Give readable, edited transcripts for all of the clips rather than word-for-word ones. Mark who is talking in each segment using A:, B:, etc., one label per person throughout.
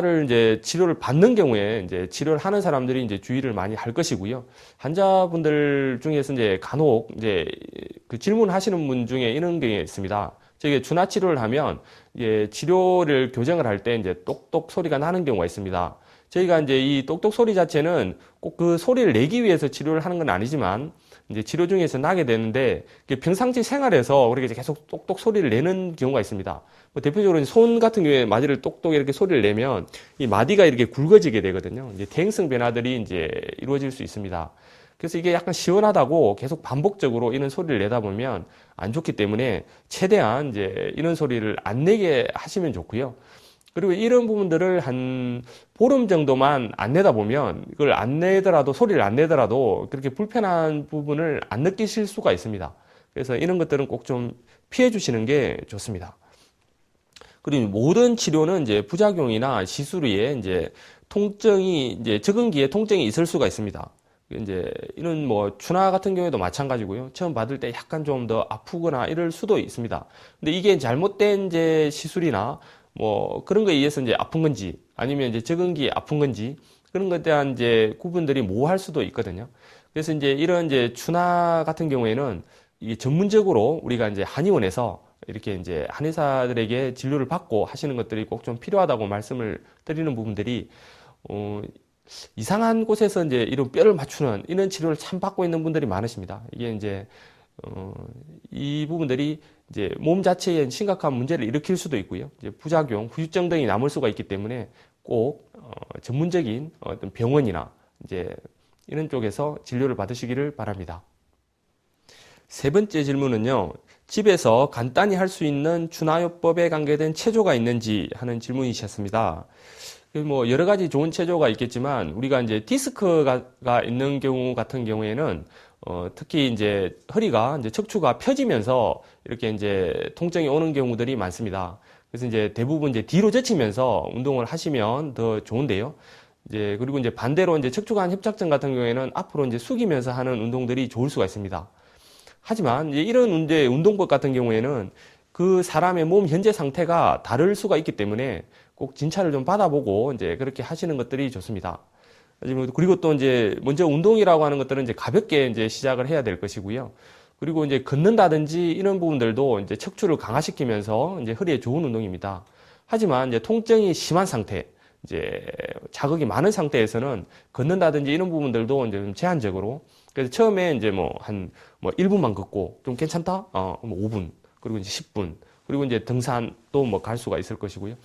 A: 를 이제 치료를 받는 경우에 이제 치료를 하는 사람들이 이제 주의를 많이 할 것이고요. 환자분들 중에서 이제 간혹 이제 그 질문하시는 분 중에 이런 게 있습니다. 저게 준하 치료를 하면 이제 치료를 교정을 할 때 이제 똑똑 소리가 나는 경우가 있습니다. 저희가 이제 이 똑똑 소리 자체는 꼭 그 소리를 내기 위해서 치료를 하는 건 아니지만 이제 치료 중에서 나게 되는데 평상시 생활에서 그렇게 계속 똑똑 소리를 내는 경우가 있습니다. 뭐 대표적으로 손 같은 경우에 마디를 똑똑 이렇게 소리를 내면 이 마디가 이렇게 굵어지게 되거든요. 이제 대행성 변화들이 이제 이루어질 수 있습니다. 그래서 이게 약간 시원하다고 계속 반복적으로 이런 소리를 내다 보면 안 좋기 때문에 최대한 이제 이런 소리를 안 내게 하시면 좋고요. 그리고 이런 부분들을 한 보름 정도만 안 내다 보면 이걸 안 내더라도 소리를 안 내더라도 그렇게 불편한 부분을 안 느끼실 수가 있습니다. 그래서 이런 것들은 꼭 좀 피해 주시는 게 좋습니다. 그리고 모든 치료는 이제 부작용이나 시술 후에 이제 통증이 이제 적응기에 통증이 있을 수가 있습니다. 이제 이런 뭐 추나 같은 경우에도 마찬가지고요. 처음 받을 때 약간 좀 더 아프거나 이럴 수도 있습니다. 근데 이게 잘못된 이제 시술이나 뭐 그런 거에 의해서 이제 아픈 건지 아니면 이제 적응기에 아픈 건지 그런 것에 대한 이제 구분들이 모호할 수도 있거든요. 그래서 이제 이런 이제 추나 같은 경우에는 이게 전문적으로 우리가 이제 한의원에서 이렇게 이제 한의사들에게 진료를 받고 하시는 것들이 꼭 좀 필요하다고 말씀을 드리는 부분들이 이상한 곳에서 이제 이런 뼈를 맞추는 이런 치료를 참 받고 있는 분들이 많으십니다. 이게 이제 이 부분들이 이제 몸 자체에 심각한 문제를 일으킬 수도 있고요. 이제 부작용, 후유증 등이 남을 수가 있기 때문에 꼭 전문적인 어떤 병원이나 이제 이런 쪽에서 진료를 받으시기를 바랍니다. 세 번째 질문은요. 집에서 간단히 할 수 있는 준하요법에 관계된 체조가 있는지 하는 질문이셨습니다. 뭐 여러 가지 좋은 체조가 있겠지만 우리가 이제 디스크가 있는 경우 같은 경우에는 특히 이제 허리가 이제 척추가 펴지면서 이렇게 이제 통증이 오는 경우들이 많습니다. 그래서 이제 대부분 이제 뒤로 젖히면서 운동을 하시면 더 좋은데요. 이제 그리고 이제 반대로 이제 척추관 협착증 같은 경우에는 앞으로 이제 숙이면서 하는 운동들이 좋을 수가 있습니다. 하지만 이제 이런 이제 운동법 같은 경우에는 그 사람의 몸 현재 상태가 다를 수가 있기 때문에 꼭 진찰을 좀 받아보고 이제 그렇게 하시는 것들이 좋습니다. 그리고 또 이제 먼저 운동이라고 하는 것들은 이제 가볍게 이제 시작을 해야 될 것이고요. 그리고 이제 걷는다든지 이런 부분들도 이제 척추를 강화시키면서 이제 허리에 좋은 운동입니다. 하지만 이제 통증이 심한 상태, 이제 자극이 많은 상태에서는 걷는다든지 이런 부분들도 이제 좀 제한적으로. 그래서 처음에 이제 뭐 1분만 걷고 좀 괜찮다? 뭐 5분. 그리고 이제 10분. 그리고 이제 등산도 뭐 갈 수가 있을 것이고요.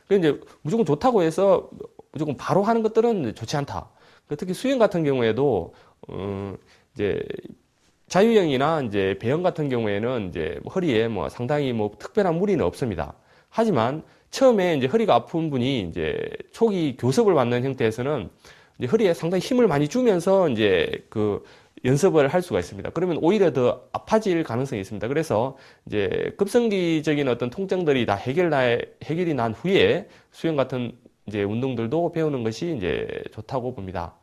A: 그런데 이제 무조건 좋다고 해서 무조건 바로 하는 것들은 좋지 않다. 특히 수영 같은 경우에도 이제 자유형이나 이제 배영 같은 경우에는 이제 허리에 뭐 상당히 뭐 특별한 무리는 없습니다. 하지만 처음에 이제 허리가 아픈 분이 이제 초기 교습을 받는 형태에서는 이제 허리에 상당히 힘을 많이 주면서 이제 그 연습을 할 수가 있습니다. 그러면 오히려 더 아파질 가능성이 있습니다. 그래서 이제 급성기적인 어떤 통증들이 다 해결이 난 후에 수영 같은 이제 운동들도 배우는 것이 이제 좋다고 봅니다.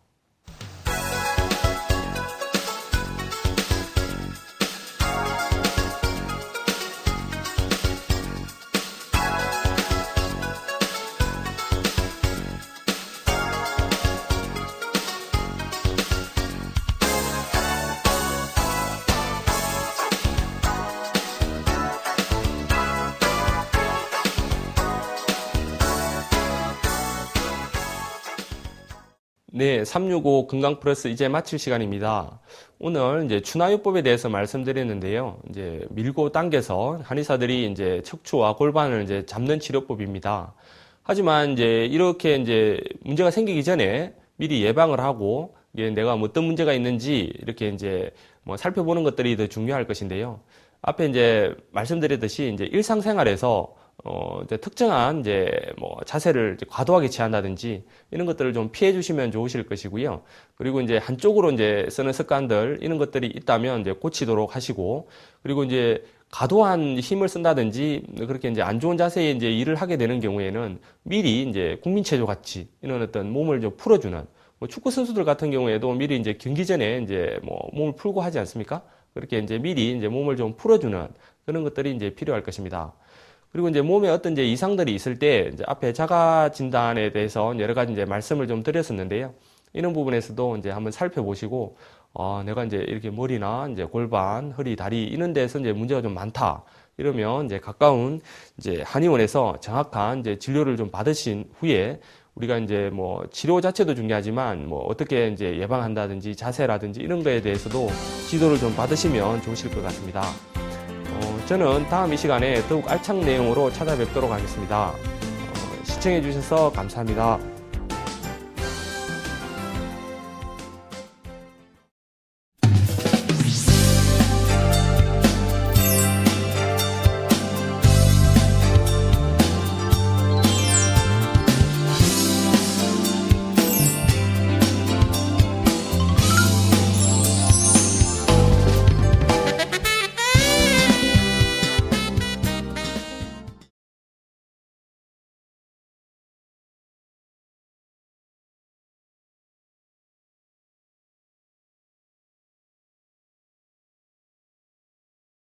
A: 네, 365 건강 플러스 이제 마칠 시간입니다. 오늘 이제 준하요법에 대해서 말씀드렸는데요. 이제 밀고 당겨서 한의사들이 이제 척추와 골반을 이제 잡는 치료법입니다. 하지만 이제 이렇게 이제 문제가 생기기 전에 미리 예방을 하고 이게 내가 뭐 어떤 문제가 있는지 이렇게 이제 뭐 살펴보는 것들이 더 중요할 것인데요. 앞에 이제 말씀드렸듯이 이제 일상생활에서 이제 특정한 이제 뭐 자세를 이제 과도하게 취한다든지 이런 것들을 좀 피해 주시면 좋으실 것이고요. 그리고 이제 한쪽으로 이제 쓰는 습관들 이런 것들이 있다면 이제 고치도록 하시고, 그리고 이제 과도한 힘을 쓴다든지 그렇게 이제 안 좋은 자세에 이제 일을 하게 되는 경우에는 미리 이제 국민체조 같이 이런 어떤 몸을 좀 풀어주는, 뭐 축구 선수들 같은 경우에도 미리 이제 경기 전에 이제 뭐 몸을 풀고 하지 않습니까? 그렇게 이제 미리 이제 몸을 좀 풀어주는 그런 것들이 이제 필요할 것입니다. 그리고 이제 몸에 어떤 이제 이상들이 있을 때 이제 앞에 자가 진단에 대해서 여러 가지 이제 말씀을 좀 드렸었는데요. 이런 부분에서도 이제 한번 살펴보시고, 내가 이제 이렇게 머리나 이제 골반, 허리, 다리 이런 데서 이제 문제가 좀 많다. 이러면 이제 가까운 이제 한의원에서 정확한 이제 진료를 좀 받으신 후에 우리가 이제 뭐 치료 자체도 중요하지만 뭐 어떻게 이제 예방한다든지 자세라든지 이런 거에 대해서도 지도를 좀 받으시면 좋으실 것 같습니다. 저는 다음 이 시간에 더욱 알찬 내용으로 찾아뵙도록 하겠습니다. 시청해 주셔서 감사합니다.